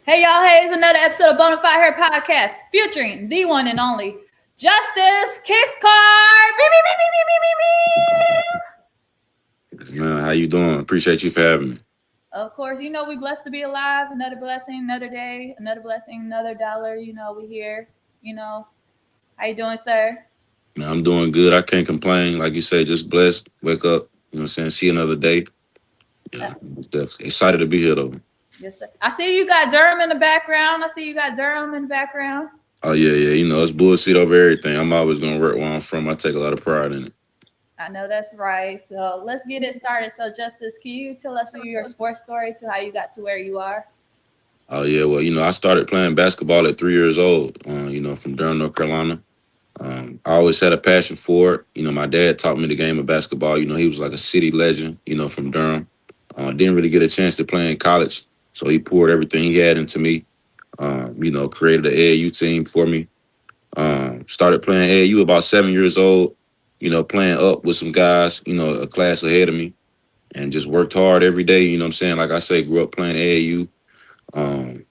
Hey y'all, hey, it's another episode of Bonafide Hair Podcast featuring the one and only Justice Kithcart. Beep, beep, beep, beep, beep, beep, Yes, man, how you doing? Appreciate you for having me. Of course, we blessed to be alive. Another blessing, another day, another blessing, another dollar. We here. You know, how you doing, sir? Man, I'm doing good. I can't complain. Like you say, just blessed. Wake up. You know what I'm saying? See another day. Uh, Yeah, definitely excited to be here though. yes, sir. I see you got Durham in the background. I see you got Durham in the background. Oh yeah. You know, it's bullshit over everything. I'm always gonna work where I'm from. I take a lot of pride in it. I know that's right. So let's get it started. So, Justice, can you tell us your sports story to how you got to where you are? Oh yeah, well, I started playing basketball at 3 years old. From Durham, North Carolina. I always had a passion for it. My dad taught me the game of basketball. He was like a city legend. From Durham. Didn't really get a chance to play in college, so he poured everything he had into me. Created an AAU team for me. Started playing AAU about 7 years old, playing up with some guys, a class ahead of me, and just worked hard every day. You know what I'm saying? Like I say, grew up playing AAU. Um,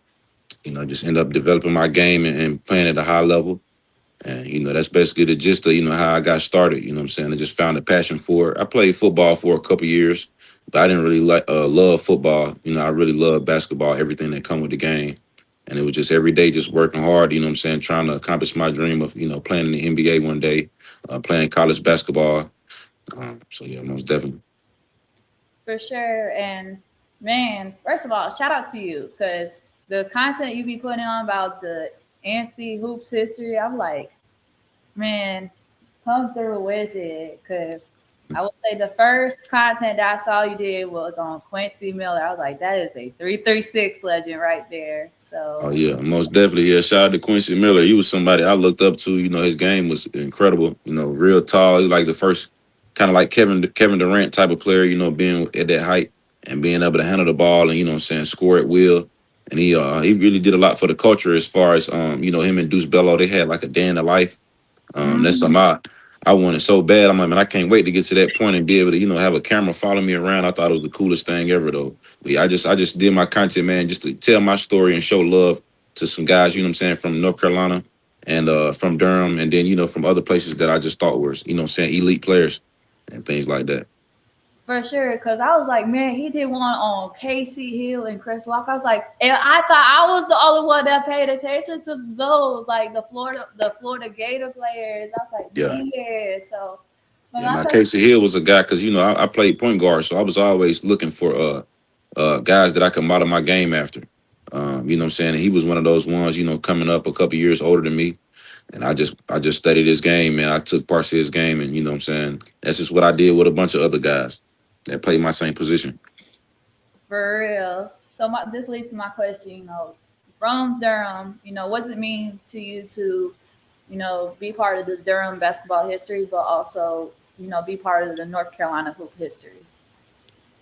just end up developing my game and playing at a high level. And, that's basically the gist of, how I got started. You know what I'm saying? I just found a passion for it. I played football for a couple years, but I didn't really love football. I really love basketball, everything that come with the game. And it was just every day just working hard, you know what I'm saying, trying to accomplish my dream of, playing in the NBA one day, playing college basketball. So, yeah, most definitely. For sure. And man, first of all, shout out to you because the content you be putting on about the NC hoops history, I'm like, man, come through with it. Because I would say the first content that I saw you did was on Quincy Miller. I was like, that is a 336 legend right there. Oh, So, yeah, most definitely. Yeah, shout out to Quincy Miller. He was somebody I looked up to. His game was incredible, real tall. He was like the first kind of like Kevin Durant type of player, being at that height and being able to handle the ball and, what I'm saying, score at will. And he really did a lot for the culture as far as, him and Deuce Bello, they had like a day in the life. That's mm-hmm. something I wanted so bad. I'm like, man, I can't wait to get to that point and be able to, have a camera follow me around. I thought it was the coolest thing ever, though. But yeah, I just did my content, man, just to tell my story and show love to some guys, what I'm saying, from North Carolina and from Durham, and then, from other places that I just thought was, what I'm saying, elite players and things like that. For sure, because I was like, man, he did one on Casey Hill and Chris Walker. I was like, and I thought I was the only one that paid attention to those, like the Florida Gator players. I was like, Yeah. yeah. So when Yeah, I now thought, Casey Hill was a guy because I played point guard, so I was always looking for guys that I could model my game after. What I'm saying? And he was one of those ones, coming up a couple years older than me. And I just studied his game, man. I took parts of his game, and what I'm saying, that's just what I did with a bunch of other guys that played my same position. for real. So this leads to my question. From Durham, what does it mean to you to, be part of the Durham basketball history, but also, be part of the North Carolina hoop history?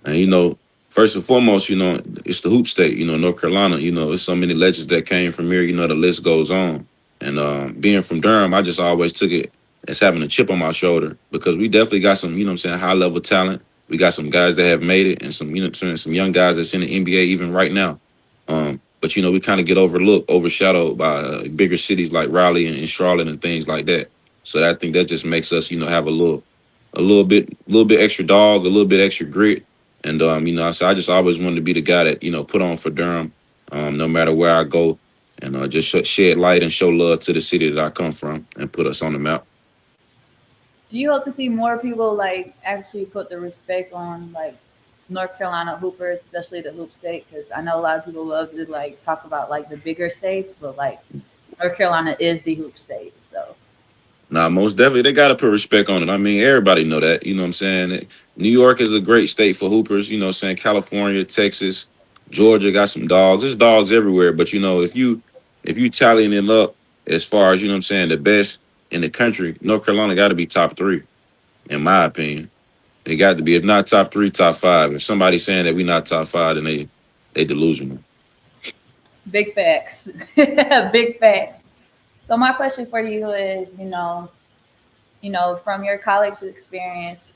And first and foremost, it's the hoop state. North Carolina. There's so many legends that came from here. The list goes on. And being from Durham, I just always took it as having a chip on my shoulder because we definitely got some, what I'm saying, high level talent. We got some guys that have made it, and some, what I'm saying, some young guys that's in the NBA even right now. But we kind of get overlooked, overshadowed by bigger cities like Raleigh and Charlotte and things like that. So I think that just makes us, have a little bit extra dog, a little bit extra grit. And so I just always wanted to be the guy that put on for Durham, no matter where I go, and just shed light and show love to the city that I come from and put us on the map. Do you hope to see more people like actually put the respect on like North Carolina hoopers, especially the hoop state? Because I know a lot of people love to like talk about like the bigger states, but like North Carolina is the hoop state. So Nah, most definitely they gotta put respect on it. I mean, everybody know that. You know what I'm saying? New York is a great state for hoopers. You know what I'm saying? California, Texas, Georgia got some dogs. There's dogs everywhere. But if you tallying it up as far as, what I'm saying, the best in the country, North Carolina gotta be top three, in my opinion. They got to be, if not top three, top five. If somebody's saying that we not top five, then they delusional. big facts, big facts. So my question for you is, from your college experience,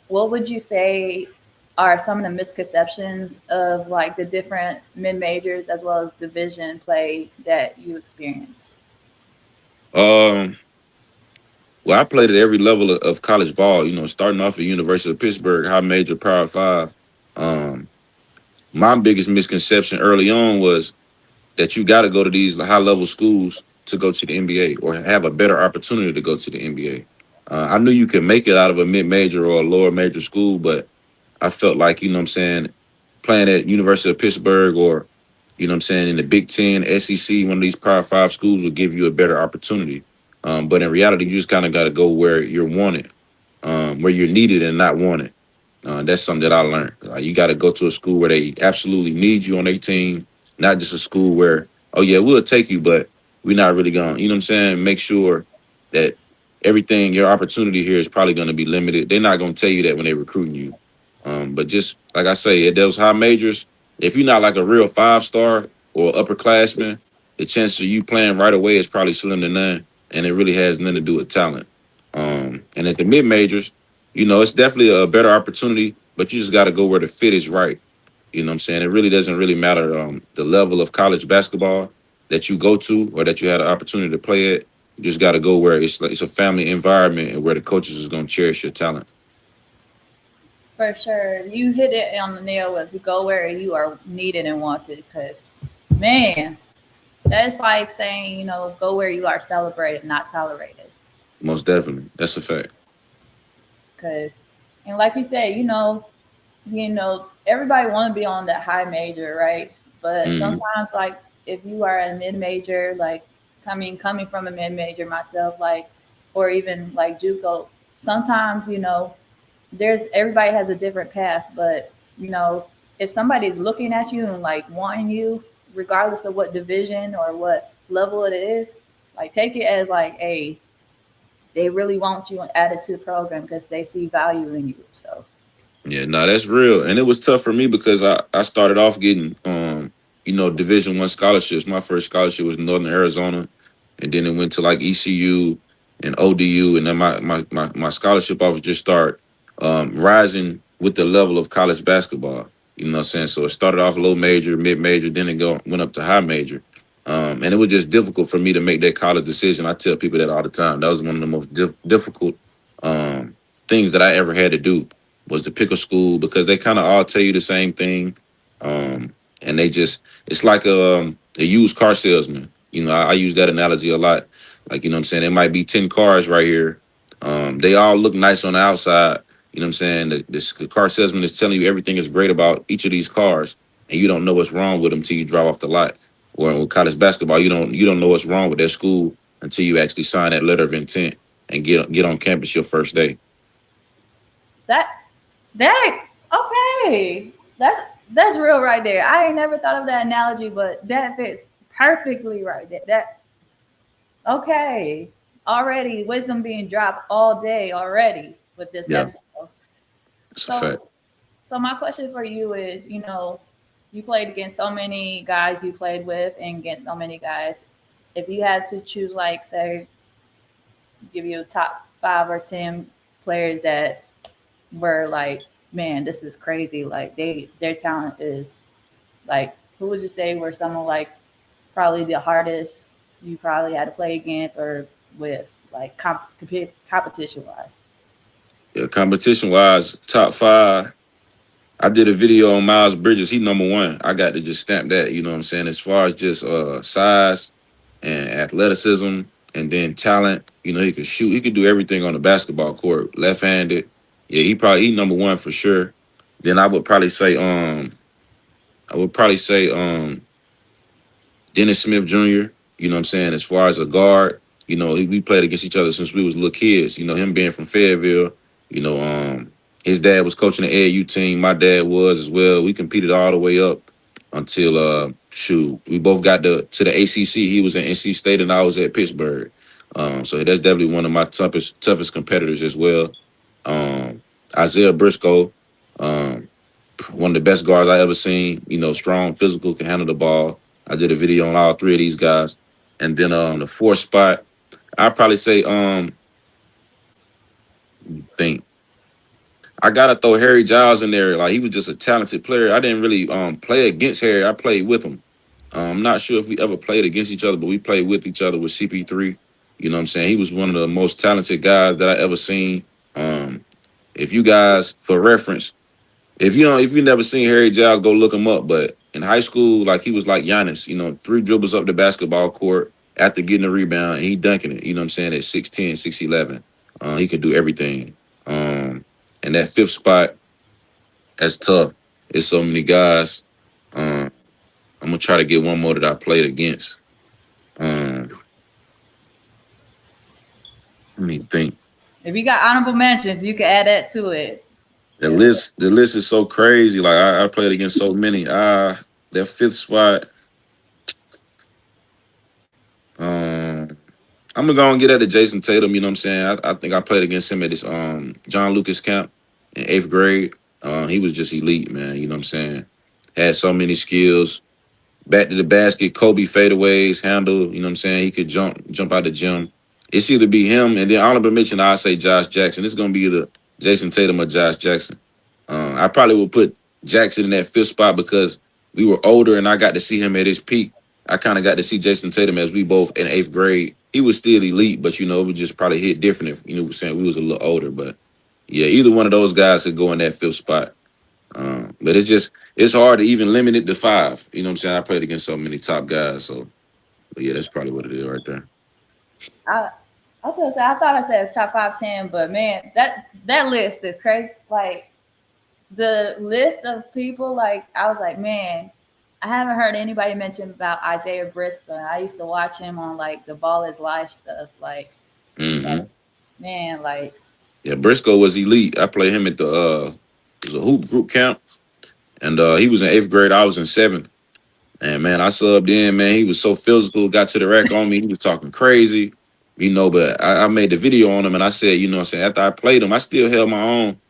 what would you say are some of the misconceptions of like the different mid majors as well as division play that you experience? Um, well, I played at every level of college ball. Starting off at University of Pittsburgh, high major, Power Five. Um, my biggest misconception early on was that you got to go to these high level schools to go to the NBA or have a better opportunity to go to the NBA. I knew you could make it out of a mid major or a lower major school, but I felt like, what I'm saying, playing at University of Pittsburgh or, what I'm saying, in the Big Ten, SEC, one of these Power Five schools would give you a better opportunity. But in reality, you just kind of got to go where you're wanted, where you're needed and not wanted. That's something that I learned. You got to go to a school where they absolutely need you on their team, not just a school where, oh yeah, we'll take you, but we're not really going. What I'm saying? Make sure that everything, your opportunity here is probably going to be limited. They're not going to tell you that when they're recruiting you. But just like I say, at those high majors, if you're not like a real 5-star or upperclassman, the chances of you playing right away is probably slim to none, and it really has nothing to do with talent. And at the mid majors, it's definitely a better opportunity, but you just got to go where the fit is right. You know what I'm saying? It really doesn't really matter the level of college basketball that you go to or that you had an opportunity to play at. You just got to go where it's a family environment and where the coaches is going to cherish your talent. For sure. You hit it on the nail with go where you are needed and wanted because, man, that's like saying, go where you are celebrated, not tolerated. Most definitely. That's a fact. Because, and like you said, everybody want to be on that high major, right? But Hmm. sometimes, like, if you are a mid major, like, coming from a mid major myself, like, or even like JUCO, sometimes, there's everybody has a different path, but if somebody's looking at you and like wanting you, regardless of what division or what level it is, like take it as like, hey, they really want you added to the program because they see value in you. So Yeah, no, that's real. And it was tough for me because I started off getting Division 1 scholarships. My first scholarship was Northern Arizona, and then it went to like ECU and ODU, and then my scholarship offers just start rising with the level of college basketball. You know what I'm saying? So it started off low major, mid major, then went up to high major. And it was just difficult for me to make that college decision. I tell people that all the time. That was one of the most difficult um, things that I ever had to do was to pick a school because they kind of all tell you the same thing. And it's like a used car salesman. I use that analogy a lot. Like, what I'm saying? There might be 10 cars right here. They all look nice on the outside. You know what I'm saying? The car salesman is telling you everything is great about each of these cars, and you don't know what's wrong with them until you drive off the lot. Or with college basketball, you don't know what's wrong with that school until you actually sign that letter of intent and get on campus your first day. that that okay, that's real right there. I ain't never thought of that analogy, but that fits perfectly right there. That okay. Already wisdom being dropped all day already with this Yeah, episode. that's a fact. So So my question for you is, you played against so many guys you played with and against so many guys. If you had to choose, like, say, give you a top 5 or 10 players that were like, man, this is crazy. Like their talent is like, who would you say were someone like probably the hardest you probably had to play against or with, like competition wise? Yeah, competition wise, top five. I did a video on Miles Bridges. He number one. I got to just stamp that. You know what I'm saying? As far as just size and athleticism, and then talent. He could shoot. He could do everything on the basketball court. Left-handed. Yeah, he number one for sure. Then I would probably say Dennis Smith Jr. You know what I'm saying? As far as a guard, we played against each other since we was little kids. Him being from Fayetteville, you know, his dad was coaching the AAU team. My dad was as well. We competed all the way up until we both got to the ACC. He was at NC State and I was at Pittsburgh. So that's definitely one of my toughest competitors as well. Um, Isaiah Briscoe, um, one of the best guards I ever seen. Strong, physical, can handle the ball. I did a video on all three of these guys. And then the fourth spot, I'd probably say think I gotta throw Harry Giles in there. Like he was just a talented player. I didn't really play against Harry. I played with him. I'm not sure if we ever played against each other, but we played with each other with CP3. You know what I'm saying? He was one of the most talented guys that I ever seen. Um, if you guys, for reference, if you never seen Harry Giles, go look him up. But in high school, like he was like Giannis, 3 dribbles up the basketball court after getting a rebound, and he dunking it. You know what I'm saying? At 6'10", 6'11". He could do everything. And that fifth spot, that's tough. It's so many guys. Um, I'm gonna try to get one more that I played against. Um, Let me think. If you got honorable mentions, you can add that to it. The list is so crazy. Like I played against so many. That fifth spot. Um, I'm gonna go and get at the Jason Tatum. You know what I'm saying? I think I played against him at this John Lucas camp in 8th grade. He was just elite, man. You know what I'm saying? Had so many skills. Back to the basket, Kobe fadeaways, handle. You know what I'm saying? He could jump out the gym. It's either be him and then honorable mention. I say Josh Jackson. It's gonna be either Jason Tatum or Josh Jackson. I probably would put Jackson in that fifth spot because we were older and I got to see him at his peak. I kind of got to see Jason Tatum as we both in 8th grade. He was still elite, but it would just probably hit different if we're saying we was a little older. But yeah, either one of those guys could go in that fifth spot. But it's hard to even limit it to 5. You know what I'm saying? I played against so many top guys, so but yeah, that's probably what it is right there. I, I was gonna say I thought I said top 5, 10, but man, that list is crazy. Like the list of people, like I was like, man, I haven't heard anybody mention about Isaiah Briscoe. I used to watch him on like the Ball is Life stuff. Hmm. Man, like Yeah, Briscoe was elite. I played him at the it was a hoop group camp, and he was in 8th grade. I was in 7th. And man, I subbed in, man. He was so physical, got to the rack on me. He was talking crazy, but I made the video on him and I said, what I'm saying, after I played him, I still held my own.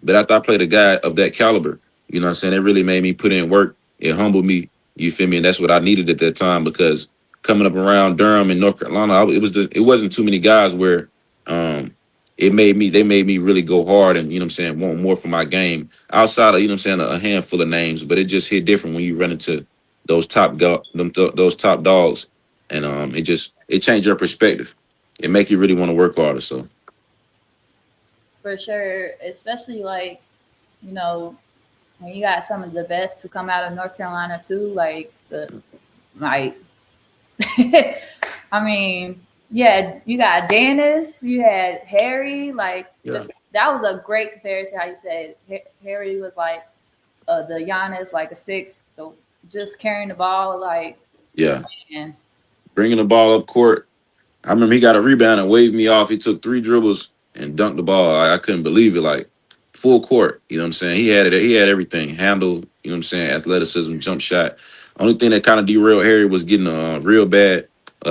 But after I played a guy of that caliber, what I'm saying, it really made me put in work. It humbled me. You feel me? And that's what I needed at that time because coming up around Durham and North Carolina, it wasn't too many guys where they made me really go hard and, I'm saying, want more for my game outside of, I'm saying, a handful of names, but it just hit different when you run into those top dogs, and it changed your perspective. It make you really want to work harder. So for sure, especially like you know when you got some of the best to come out of North Carolina too, like I mean, yeah, you got Dennis, you had Harry, yeah, that was a great comparison. How you said Harry was like the Giannis, like a six, so just carrying the ball, yeah, man. bringing the ball up court. I remember he got a rebound and waved me off. He took 3 dribbles and dunked the ball. I couldn't believe it. Like full court. You know what I'm saying? He had it. He had everything. Handle. You know what I'm saying? Athleticism, jump shot. Only thing that kind of derailed Harry was getting a real bad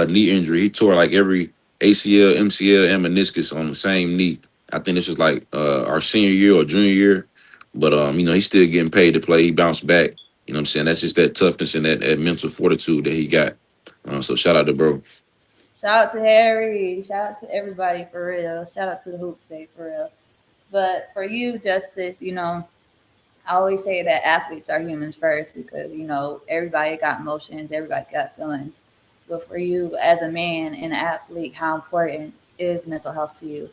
knee injury. He tore like every ACL, MCL, and meniscus on the same knee. I think this was like our senior year or junior year. But he's still getting paid to play. He bounced back. You know what I'm saying? That's just that toughness and that mental fortitude that he got. So shout out to bro. Shout out to Harry. Shout out to everybody for real. Shout out to the Hoop State for real. But for you, Justice, I always say that athletes are humans first because, everybody got emotions, everybody got feelings. But for you as a man and an athlete, how important is mental health to you?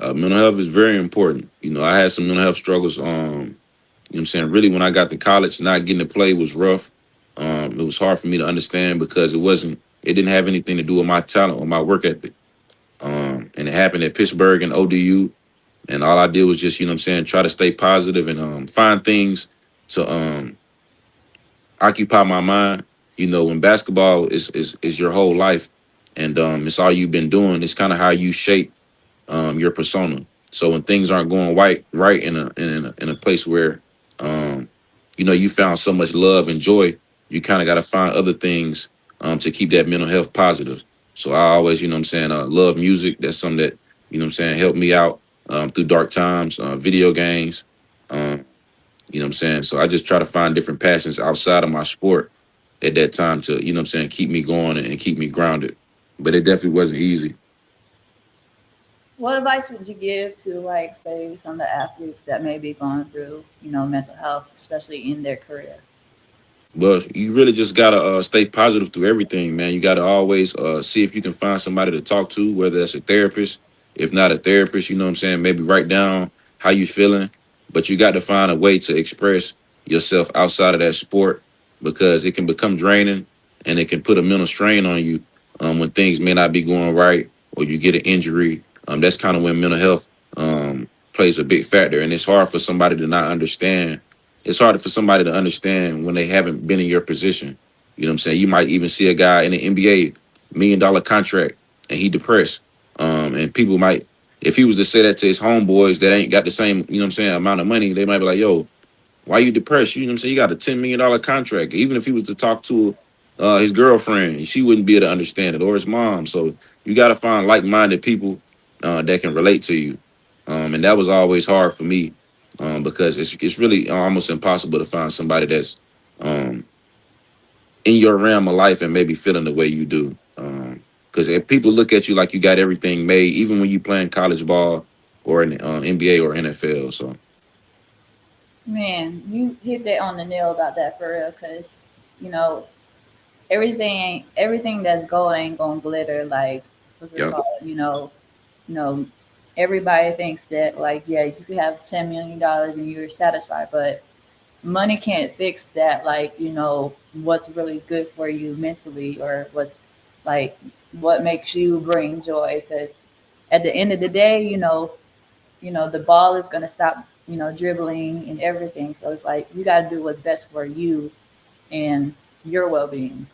Mental health is very important. I had some mental health struggles. What I'm saying? Really, when I got to college, not getting to play was rough. It was hard for me to understand because it didn't have anything to do with my talent or my work ethic. And it happened at Pittsburgh and ODU. And all I did was just, what I'm saying, try to stay positive and find things to occupy my mind. When basketball is your whole life and it's all you've been doing, it's kind of how you shape your persona. So when things aren't going right in a place where you found so much love and joy, you kind of got to find other things to keep that mental health positive. So I always, what I'm saying, love music. That's something that, what I'm saying, helped me out through dark times, video games, what I'm saying. So I just try to find different passions outside of my sport at that time to, what I'm saying, keep me going and keep me grounded. But it definitely wasn't easy. What advice would you give to, like, say, some of the athletes that may be going through, mental health, especially in their career? But you really just gotta stay positive through everything, man. You gotta always see if you can find somebody to talk to, whether that's a therapist. If not a therapist, you know what I'm saying. Maybe write down how you feeling, but you got to find a way to express yourself outside of that sport because it can become draining and it can put a mental strain on you when things may not be going right or you get an injury. That's kind of when mental health plays a big factor, and it's hard for somebody to not understand. It's harder for somebody to understand when they haven't been in your position. You know what I'm saying? You might even see a guy in the NBA, $1 million contract, and he depressed. And people might, if he was to say that to his homeboys that ain't got the same, you know what I'm saying, amount of money, they might be like, yo, why you depressed? You know what I'm saying? You got a $10 million contract. Even if he was to talk to his girlfriend, she wouldn't be able to understand it, or his mom. So you got to find like-minded people that can relate to you. And that was always hard for me because it's really almost impossible to find somebody that's um, in your realm of life and maybe feeling the way you do. Because if people look at you like you got everything made, even when you playing college ball or in NBA or NFL. So Man, you hit that on the nail about that for real, because you know everything that's gold ain't gonna glitter. Like, what's it yeah, called? You know, everybody thinks that, like, yeah, you could have $10 million and you're satisfied, but money can't fix that. Like, what's really good for you mentally, or what's, like, what makes you bring joy. Because at the end of the day, the ball is gonna stop, dribbling and everything. So it's like you got to do what's best for you and your well being.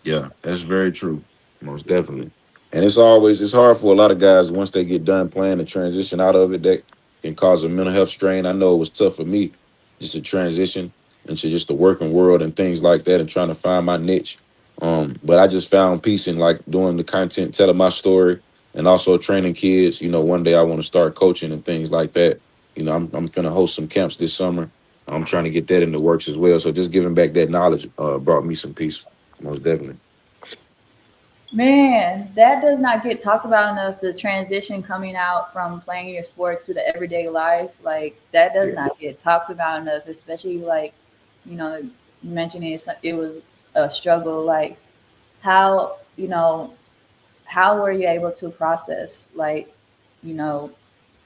yeah, that's very true. Most definitely. And it's hard for a lot of guys once they get done playing to transition out of it. That can cause a mental health strain. I know it was tough for me just to transition into just the working world and things like that and trying to find my niche. But I just found peace in like doing the content, telling my story, and also training kids. One day I want to start coaching and things like that. I'm finna host some camps this summer. I'm trying to get that in the works as well. So just giving back that knowledge brought me some peace. Most definitely. Man, that does not get talked about enough. The transition coming out from playing your sport to the everyday life, like, that does Yeah. not get talked about enough. Especially, like, mentioning it was a struggle. Like, how you know how were you able to process, like, you know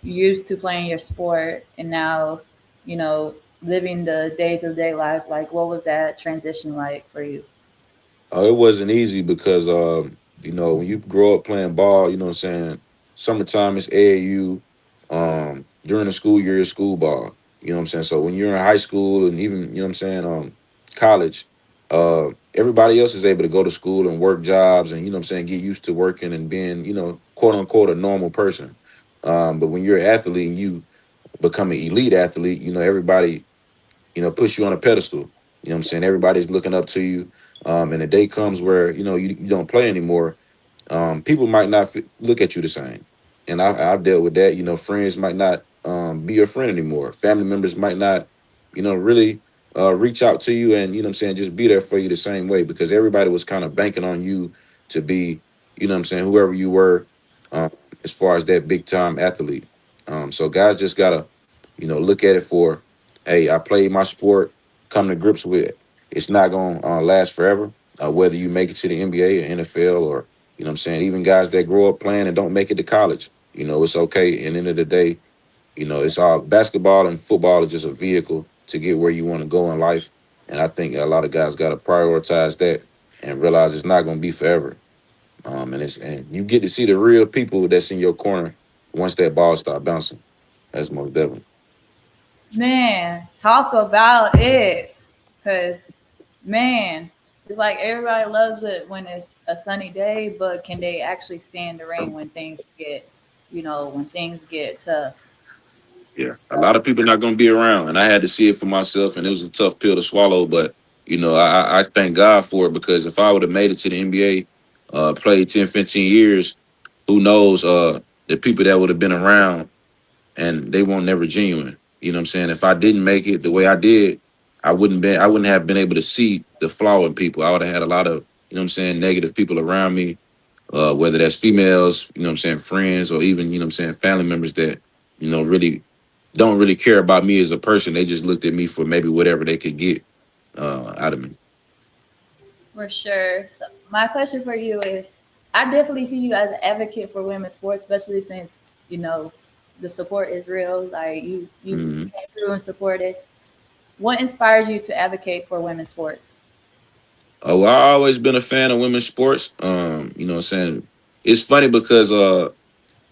used to playing your sport, and now, you know living the day to day life. Like, what was that transition like for you? It wasn't easy because when you grow up playing ball, you know what I'm saying, summertime is AAU, during the school year is school ball. You know what I'm saying? So when you're in high school and even, you know what I'm saying, college, everybody else is able to go to school and work jobs and, you know what I'm saying, get used to working and being, quote unquote a normal person. But when you're an athlete and you become an elite athlete, everybody push you on a pedestal. You know what I'm saying? Everybody's looking up to you. And the day comes where, you don't play anymore. People might not look at you the same. And I've dealt with that. Friends might not be your friend anymore. Family members might not, really reach out to you and, you know what I'm saying, just be there for you the same way because everybody was kind of banking on you to be, you know what I'm saying, whoever you were um, as far as that big time athlete. So guys just got to, look at it for, hey, I played my sport, come to grips with it. It's not going to last forever, whether you make it to the NBA or NFL or, you know what I'm saying, even guys that grow up playing and don't make it to college. It's okay. And end of the day, it's all basketball and football is just a vehicle to get where you want to go in life. And I think a lot of guys got to prioritize that and realize it's not going to be forever. And you get to see the real people that's in your corner once that ball start bouncing. That's most definitely. Man, talk about it. Because, man, it's like everybody loves it when it's a sunny day, but can they actually stand the rain when things get tough? Yeah, a lot So, of people not going to be around, and I had to see it for myself, and it was a tough pill to swallow. But I thank God for it because if I would have made it to the NBA, played 10, 15 years, who knows the people that would have been around, and they weren't never genuine. You know what I'm saying? If I didn't make it the way I did, I wouldn't have been able to see the flaw in people. I would have had a lot of, you know what I'm saying, negative people around me whether that's females, you know what I'm saying, friends, or even, you know what I'm saying, family members that, really don't really care about me as a person. They just looked at me for maybe whatever they could get out of me. For sure. So my question for you is, I definitely see you as an advocate for women's sports, especially since you know the support is real. Like you Hmm. came through and supported. What inspires you to advocate for women's sports? Oh, well, I always been a fan of women's sports. You know what I'm saying? It's funny because I'm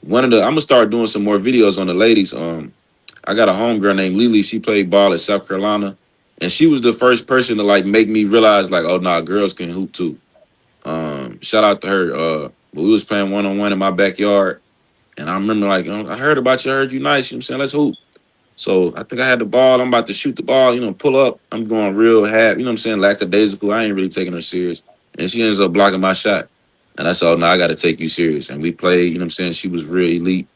gonna start doing some more videos on the ladies. I got a homegirl named Lily. She played ball at South Carolina, and she was the first person to like make me realize like, oh nah, girls can hoop too. Shout out to her. But we was playing 1-on-1 in my backyard, and I remember like, I heard about you. I heard you nice. You know what I'm saying? Let's hoop. So I think I had the ball. I'm about to shoot the ball, pull up. I'm going real half, you know what I'm saying, lackadaisical. I ain't really taking her serious. And she ends up blocking my shot. And I said, oh, no, I got to take you serious. And we played, you know what I'm saying? She was real elite.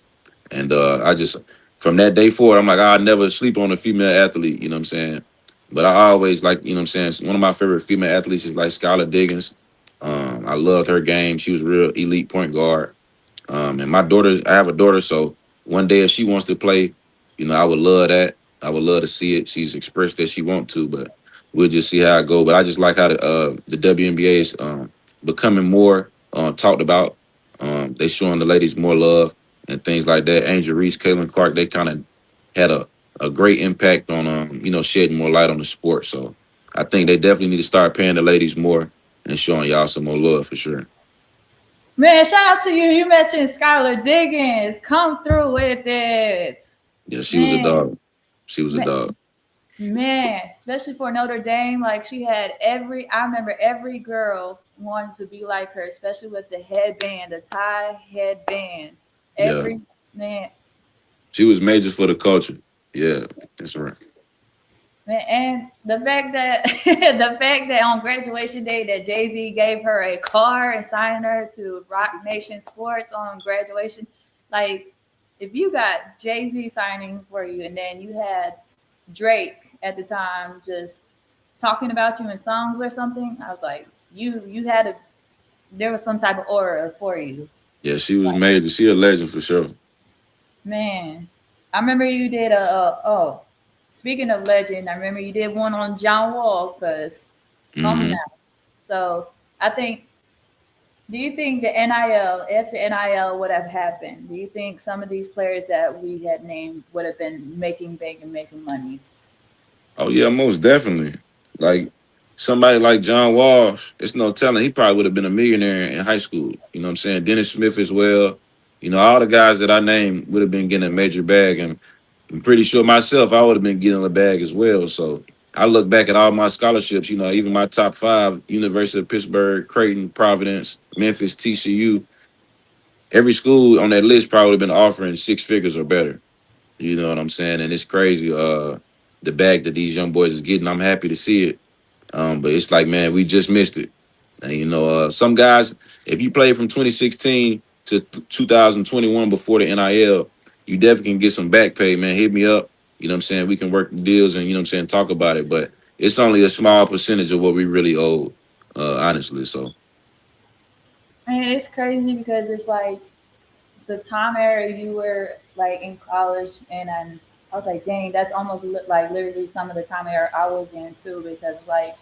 And I just, from that day forward, I'm like, I'll never sleep on a female athlete, you know what I'm saying? But I always like, you know what I'm saying? One of my favorite female athletes is like Skylar Diggins. I loved her game. She was a real elite point guard. And I have a daughter, so one day if she wants to play, I would love that. I would love to see it. She's expressed that she want to, but we'll just see how it go. But I just like how the WNBA is becoming more talked about. They showing the ladies more love and things like that. Angel Reese, Caitlin Clark, they kind of had a great impact on shedding more light on the sport. So I think they definitely need to start paying the ladies more and showing y'all some more love for sure. Man, shout out to you. You mentioned Skylar Diggins. Come through with it. Yeah, she was a Man, dog. She was a man, dog. man, especially for Notre Dame, like she had I remember every girl wanted to be like her, especially with the headband, the tie headband. Yeah, Every man, she was major for the culture. Yeah, that's right. man, and the fact that the fact that on graduation day that Jay Z gave her a car and signed her to Rock Nation Sports on graduation, like if you got Jay Z signing for you, and then you had Drake at the time just talking about you in songs or something, I was like, you had a there was some type of aura for you. Yeah, she was Like, major. She a legend for sure. man, I remember you did oh, speaking of legend, I remember you did one on John Wall because come on Hmm. now. So I think, do you think the NIL, if the NIL would have happened, do you think some of these players that we had named would have been making bank and making money? Oh yeah, most definitely. Like somebody like John Walsh, it's no telling. He probably would have been a millionaire in high school. You know what I'm saying? Dennis Smith as well. All the guys that I named would have been getting a major bag, and I'm pretty sure myself I would have been getting a bag as well. So I look back at all my scholarships. Even my top five: University of Pittsburgh, Creighton, Providence, Memphis, TCU. Every school on that list probably would have been offering six figures or better. You know what I'm saying? And it's crazy. The bag that these young boys is getting, I'm happy to see it. But it's like, man, we just missed it. And some guys, if you play from 2016 to 2021 before the NIL, you definitely can get some back pay, man. Hit me up. You know what I'm saying? We can work the deals and, talk about it. But it's only a small percentage of what we really owe, honestly. So, And it's crazy because it's like the time era you were like in college, and I was like, dang, that's almost like literally some of the time era I was in too, because like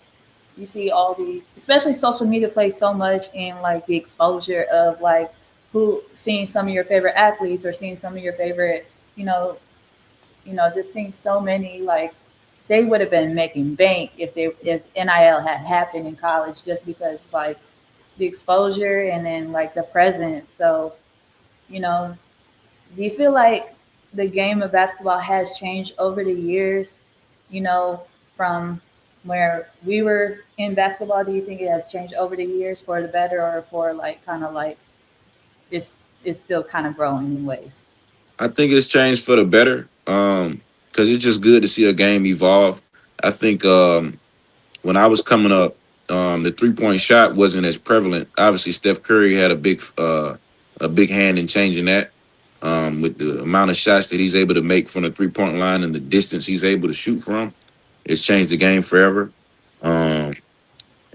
you see all these, especially social media plays so much in like the exposure of like who seeing some of your favorite athletes or seeing some of your favorite, you know, just seeing so many like they would have been making bank if NIL had happened in college just because like the exposure and then like the presence. So, you know, do you feel like the game of basketball has changed over the years? You know, from where we were in basketball, do you think it has changed over the years for the better or for like kind of like it's it's still kind of growing in ways? I think it's changed for the better. Because it's just good to see a game evolve. I think when I was coming up, the 3-point shot wasn't as prevalent. Obviously, Steph Curry had a big hand in changing that. With the amount of shots that he's able to make from the 3-point line and the distance he's able to shoot from, it's changed the game forever. Um,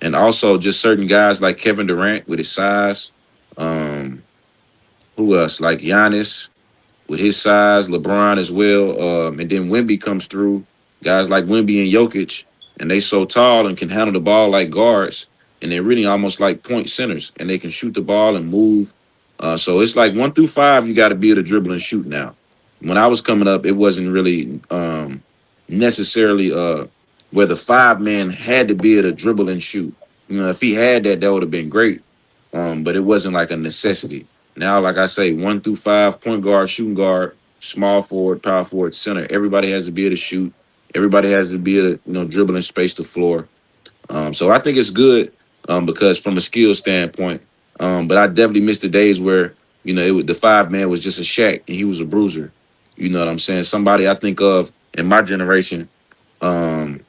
and also just certain guys like Kevin Durant with his size. Um, who else? Like Giannis with his size, LeBron as well. And then Wemby comes through. Guys like Wemby and Jokic, and they so tall and can handle the ball like guards, and they're really almost like point centers, and they can shoot the ball and move. So it's like 1 through 5, you got to be able to dribble and shoot now. When I was coming up, it wasn't really necessarily where the 5 man had to be able to dribble and shoot. You know, if he had that, that would have been great. But it wasn't like a necessity. Now, like I say, 1 through 5, point guard, shooting guard, small forward, power forward, center. Everybody has to be able to shoot. Everybody has to be able to, dribble and space the floor. So I think it's good because from a skill standpoint. But I definitely missed the days where, the 5 man was just a Shaq and he was a bruiser. You know what I'm saying? Somebody I think of in my generation, um,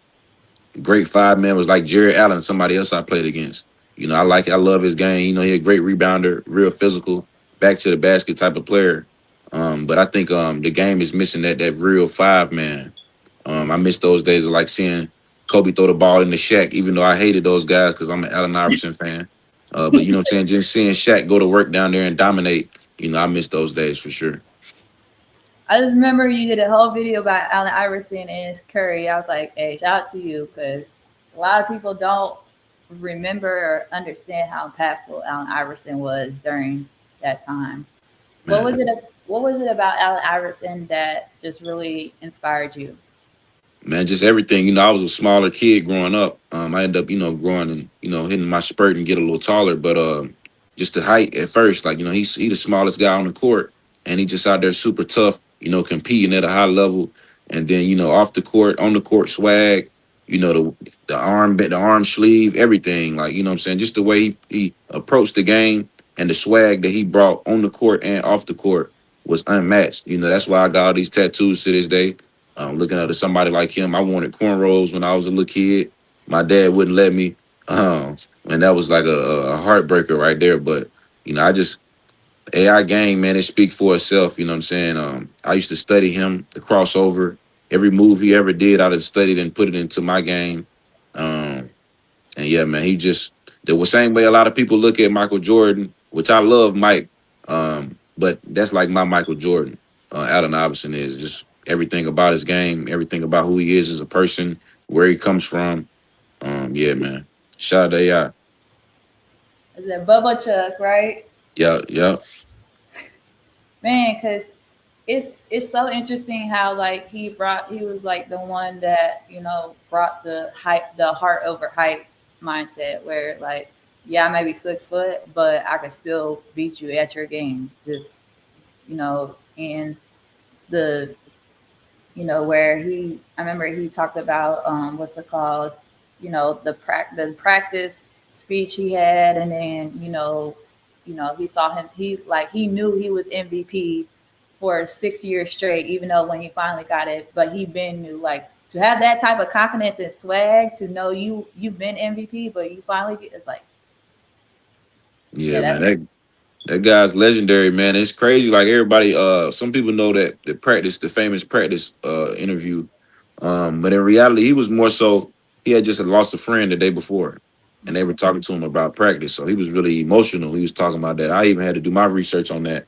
great 5 man was like Jared Allen, somebody else I played against. I love his game. He a great rebounder, real physical, back to the basket type of player. But I think the game is missing that real 5 man. I miss those days of like seeing Kobe throw the ball in the Shaq, even though I hated those guys because I'm an Allen Iverson fan. But you know what I'm saying? Just seeing Shaq go to work down there and dominate, I miss those days for sure. I just remember you did a whole video about Allen Iverson and Curry. I was like, hey, shout out to you because a lot of people don't remember or understand how impactful Allen Iverson was during that time. What was Man. it? What was it about Allen Iverson that just really inspired you? Man, just everything. I was a smaller kid growing up. I ended up, growing and hitting my spurt and get a little taller. But just the height at first, like he's the smallest guy on the court, and he just out there super tough. Competing at a high level, and then off the court, on the court swag. The arm sleeve, everything. Like what I'm saying, just the way he approached the game and the swag that he brought on the court and off the court was unmatched. That's why I got all these tattoos to this day. Looking up to somebody like him. I wanted cornrows when I was a little kid. My dad wouldn't let me. And that was like a heartbreaker right there. But, I just, AI game, man, it speaks for itself. You know what I'm saying? I used to study him, the crossover. Every move he ever did, I'd have studied and put it into my game. Um, and yeah, man, he just the same way a lot of people look at Michael Jordan, which I love Mike. But that's like my Michael Jordan. Allen Iverson is just everything about his game, everything about who he is as a person, where he comes from. Yeah, man. Shout out to AI. Is it Bubba Chuck, right? Yeah, yeah, Man, because it's so interesting how like he was like the one that brought the hype, the heart over hype mindset, where like, yeah, I may be 6 foot, but I can still beat you at your game. Just and the where I remember he talked about what's it called, the practice speech he had, and then he saw him, he knew he was MVP for 6 years straight, even though when he finally got it, but he been knew, like, to have that type of confidence and swag, to know you've been MVP, but you finally get, it's like, yeah, yeah, man. that's That guy's legendary, man. It's crazy. Like everybody, some people know that the famous practice interview. But in reality, he was more so he had just lost a friend the day before, and they were talking to him about practice. So he was really emotional. He was talking about that. I even had to do my research on that.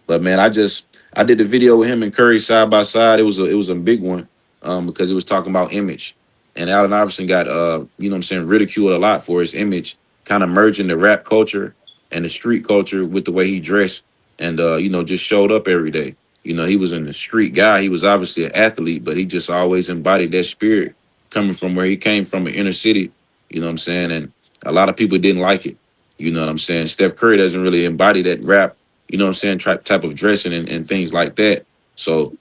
But man, I did the video with him and Curry side by side. It was a big one, because it was talking about image. And Allen Iverson got what I'm saying, ridiculed a lot for his image, kind of merging the rap culture and the street culture with the way he dressed, and just showed up every day. He was in the street guy. He was obviously an athlete, but he just always embodied that spirit coming from where he came from, an inner city. You know what I'm saying? And a lot of people didn't like it. You know what I'm saying? Steph Curry doesn't really embody that rap, type of dressing and things like that. So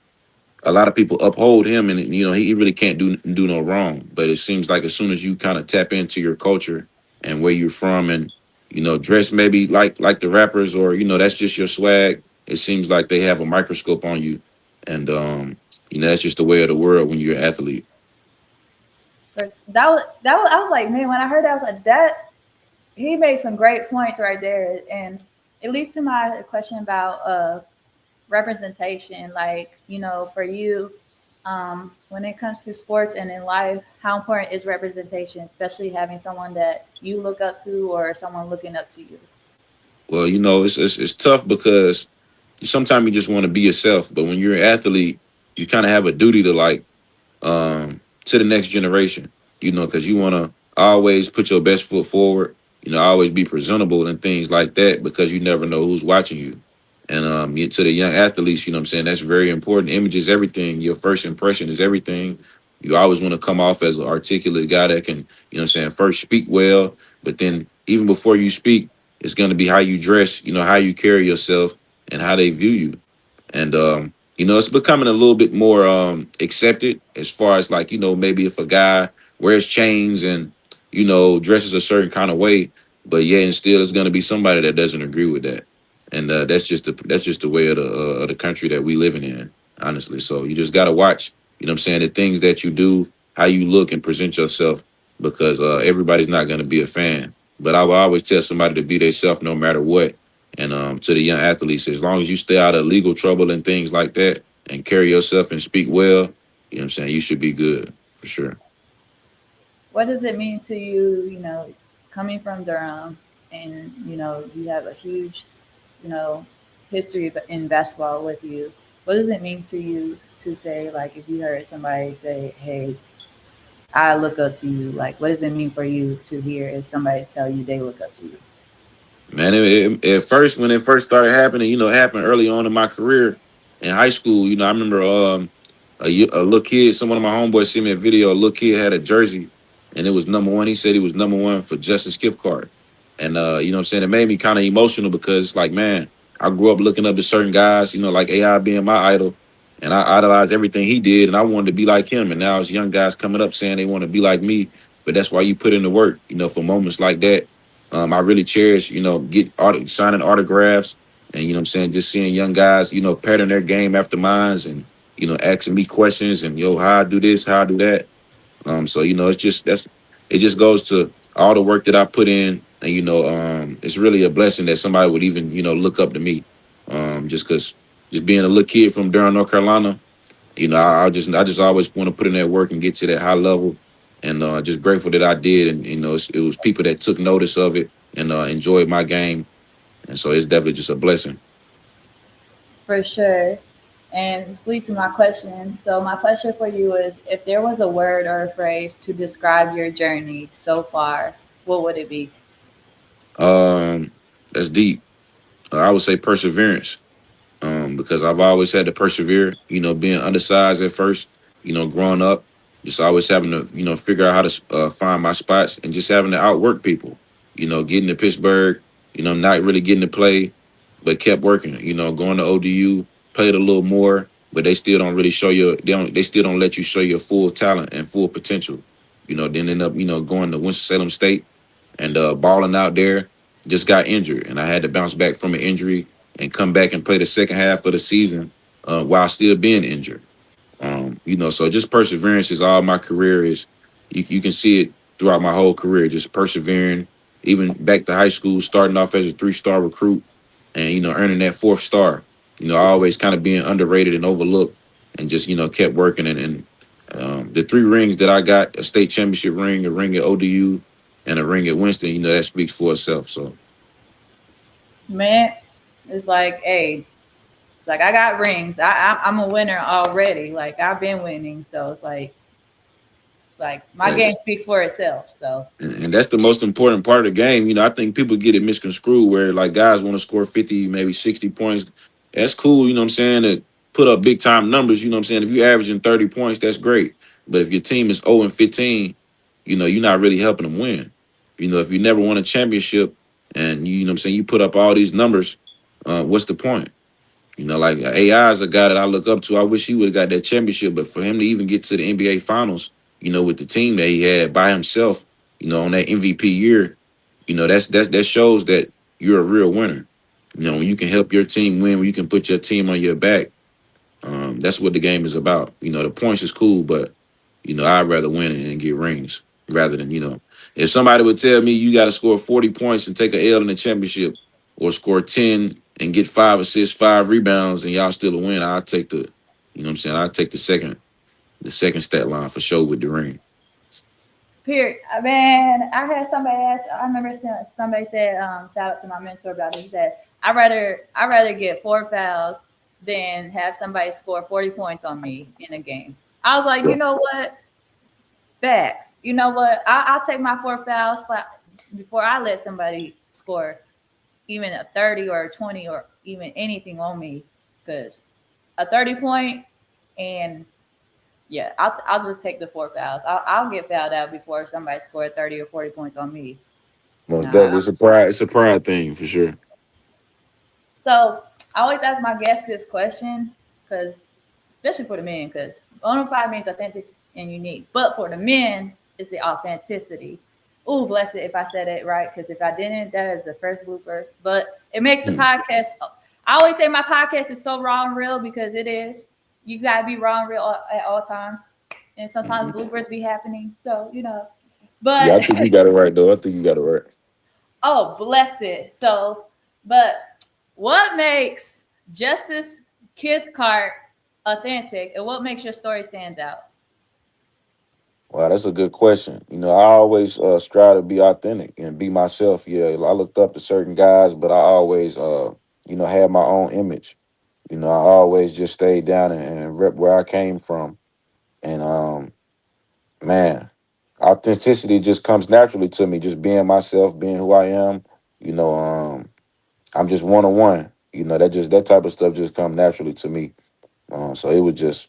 a lot of people uphold him, and he really can't do no wrong. But it seems like as soon as you kind of tap into your culture and where you're from, and dress maybe like the rappers, or that's just your swag, it seems like they have a microscope on you. And that's just the way of the world when you're an athlete. that was I was like, man, when I heard that, I was like, that he made some great points right there, and it leads to my question about representation. Like, for you, when it comes to sports and in life, how important is representation, especially having someone that you look up to or someone looking up to you? Well, it's tough because sometimes you just want to be yourself, but when you're an athlete, you kind of have a duty to to the next generation, because you want to always put your best foot forward, always be presentable and things like that because you never know who's watching you. And to the young athletes, you know what I'm saying, that's very important. Image is everything. Your first impression is everything. You always want to come off as an articulate guy that can, what I'm saying, first speak well, but then even before you speak, it's going to be how you dress, how you carry yourself and how they view you. And it's becoming a little bit more accepted as far as like, maybe if a guy wears chains and, dresses a certain kind of way, but yeah, and still is gonna be somebody that doesn't agree with that. And that's just the way of the country that we living in, honestly. So you just gotta watch, what I'm saying, the things that you do, how you look and present yourself, because everybody's not gonna be a fan. But I will always tell somebody to be themselves no matter what. And to the young athletes, as long as you stay out of legal trouble and things like that and carry yourself and speak well, what I'm saying, you should be good for sure. What does it mean to you, coming from Durham and, you have a huge, you know, history in basketball with you? What does it mean to you to say, like, if you heard somebody say, hey, I look up to you, like, what does it mean for you to hear if somebody tell you they look up to you? Man, at first, when it first started happening, it happened early on in my career in high school. I remember a little kid, some one of my homeboys sent me a video. A little kid had a jersey, and it was number one. He said he was number one for Justice Kithcart, and what I'm saying, it made me kind of emotional because it's like, man, I grew up looking up to certain guys, like AI being my idol, and I idolized everything he did, and I wanted to be like him. And now it's young guys coming up saying they want to be like me, but that's why you put in the work, for moments like that. I really cherish, signing autographs and, what I'm saying, just seeing young guys, pattern their game after mines and, asking me questions and, how I do this, how I do that. So, it just goes to all the work that I put in. And, it's really a blessing that somebody would even, look up to me. Just because just being a little kid from Durham, North Carolina, I just always want to put in that work and get to that high level, and just grateful that I did. And it was people that took notice of it and enjoyed my game, and so it's definitely just a blessing. For sure. And this leads to my question. So, my question for you is, if there was a word or a phrase to describe your journey so far, what would it be? Um, that's deep. I would say perseverance, because I've always had to persevere. Being undersized at first, growing up, just always having to, figure out how to find my spots and just having to outwork people. Getting to Pittsburgh, not really getting to play, but kept working. Going to ODU, played a little more, but they still don't really show you. They still don't let you show your full talent and full potential. Then end up, going to Winston-Salem State and balling out there. Just got injured, and I had to bounce back from an injury and come back and play the second half of the season while still being injured. So just perseverance is all my career is. You can see it throughout my whole career, just persevering. Even back to high school, starting off as a 3-star recruit, and earning that 4th star. Always kind of being underrated and overlooked, and just kept working. And the 3 rings that I got: a state championship ring, a ring at ODU, and a ring at Winston. That speaks for itself. So Man, it's like, hey, it's like I got rings. I'm a winner already. Like I've been winning, so it's like my yeah, game speaks for itself. So and that's the most important part of the game. I think people get it misconstrued where like guys want to score 50, maybe 60 points. That's cool, what I'm saying, to put up big time numbers, what I'm saying. If you're averaging 30 points, that's great. But if your team is 0 and 15, you're not really helping them win. If you never won a championship and you know what I'm saying, you put up all these numbers, what's the point? Like AI is a guy that I look up to. I wish he would have got that championship, but for him to even get to the NBA Finals, with the team that he had by himself, on that MVP year, that shows that you're a real winner. When you can help your team win, when you can put your team on your back, that's what the game is about. The points is cool, but I'd rather win and get rings rather than if somebody would tell me you got to score 40 points and take a L in the championship, or score 10 and get 5 assists, 5 rebounds, and y'all still a win, I'll take the, what I'm saying, I'll take the second stat line for sure with the ring. Period. Man, I had somebody ask. I remember somebody said, "Shout out to my mentor about it." He said, "I rather get 4 fouls than have somebody score 40 points on me in a game." I was like, Yeah. you know what? Facts. You know what? I'll take my 4 fouls before I let somebody score even a 30 or a 20 or even anything on me, because a 30 point and yeah, I'll just take the 4 fouls. I'll get fouled out before somebody scored 30 or 40 points on me. You Most know, definitely, it's a pride. It's a pride thing for sure. so I always ask my guests this question, because especially for the men, because bona fide means authentic and unique, but for the men, it's the authenticity. Ooh, bless it if I said it right, because if I didn't, that is the first blooper. But it makes the Hmm. podcast. I always say my podcast is so raw and real, because it is. You gotta be raw and real at all times, and sometimes Mhm. bloopers be happening. So Yeah, I but think you got it right though. I think you got it right. oh, bless it. So, but what makes Justice Kithcart authentic, and what makes your story stands out? Wow, that's a good question. I always strive to be authentic and be myself. Yeah, I looked up to certain guys, but I always, had my own image. I always just stayed down and rep where I came from. And man, authenticity just comes naturally to me. Just being myself, being who I am. You know, I'm just one on one. That type of stuff just come naturally to me. So it would just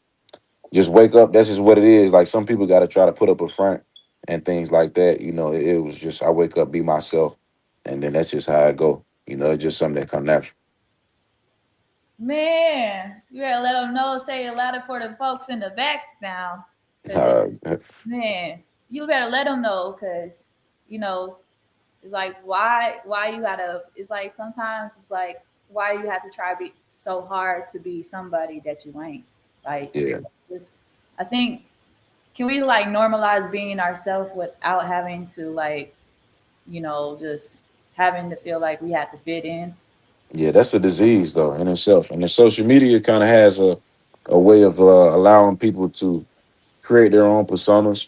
wake up. That's just what it is. Like some people got to try to put up a front and things like that. It was just I wake up, be myself, and then that's just how I go. It's just something that come natural. Man, you better let them know. Say it louder for the folks in the back now, because Uh, man, you better let them know, because you know it's like why you gotta. It's like sometimes it's like why you have to try to be so hard to be somebody that you ain't. Like, yeah, just I think, can we like normalize being ourselves without having to like, just having to feel like we have to fit in? yeah, that's a disease though in itself. And the social media kind of has a way of allowing people to create their own personas,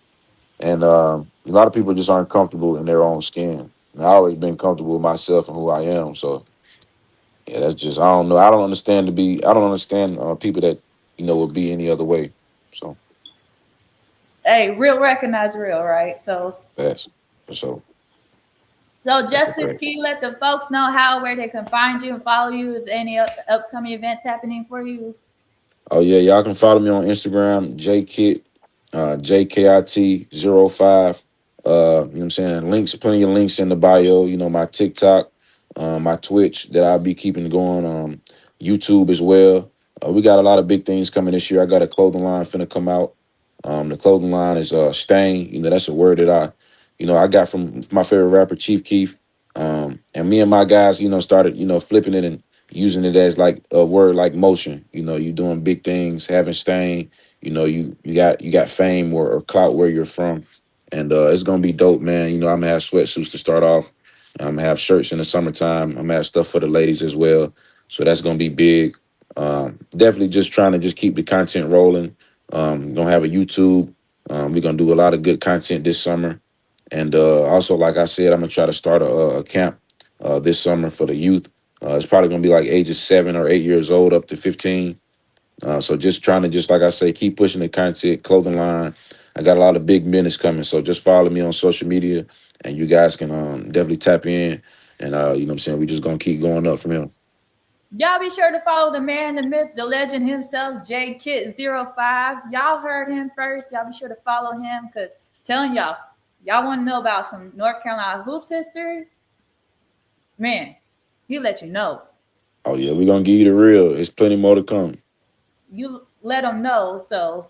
and a lot of people just aren't comfortable in their own skin. And I always been comfortable with myself and who I am. So yeah, that's just I don't know. I don't understand people that would be any other way. So Hey, real recognize real, right? So, that's so that's a Justice, fact. can you let the folks know how where they can find you and follow you? If any upcoming events happening for you? Oh yeah, y'all can follow me on Instagram, jkit, JKIT 05. You know what I'm saying? Links, plenty of links in the bio. My TikTok, my Twitch that I'll be keeping going. YouTube as well. We got a lot of big things coming this year. I got a clothing line finna come out. The clothing line is Stain. That's a word that I got from my favorite rapper, Chief Keef. And me and my guys, started, flipping it and using it as like a word like motion. You doing big things, having Stain. You got fame or clout where you're from, and it's gonna be dope, man. I'm gonna have sweatsuits to start off. I'm gonna have shirts in the summertime. I'm gonna have stuff for the ladies as well, so that's gonna be big. Definitely just trying to just keep the content rolling. Gonna have a YouTube. We're gonna do a lot of good content this summer, and also, like I said, I'm gonna try to start a camp this summer for the youth. It's probably gonna be like ages 7 or 8 years old up to 15. So just trying to just like I say, keep pushing the content, clothing line. I got a lot of big business coming, so just follow me on social media, and you guys can definitely tap in. And what I'm saying, we just gonna keep going up from here. Y'all be sure to follow the man, the myth, the legend himself, J Kit 05. Y'all heard him first. Y'all be sure to follow him, because telling y'all want to know about some North Carolina hoops history, man, he let you know. Oh yeah, we gonna give you the real. There's plenty more to come. You let them know. So,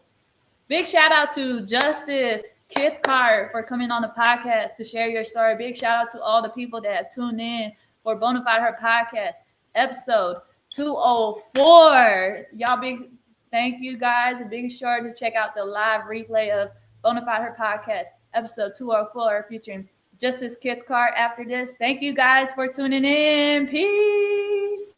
big shout out to Justice Kithcart for coming on the podcast to share your story. Big shout out to all the people that have tuned in for Bonafide Her podcast, episode 204. Y'all big thank you guys. And big sure to check out the live replay of Bonafide Her podcast, episode 204, featuring Justice Kithcart after this. Thank you guys for tuning in. Peace.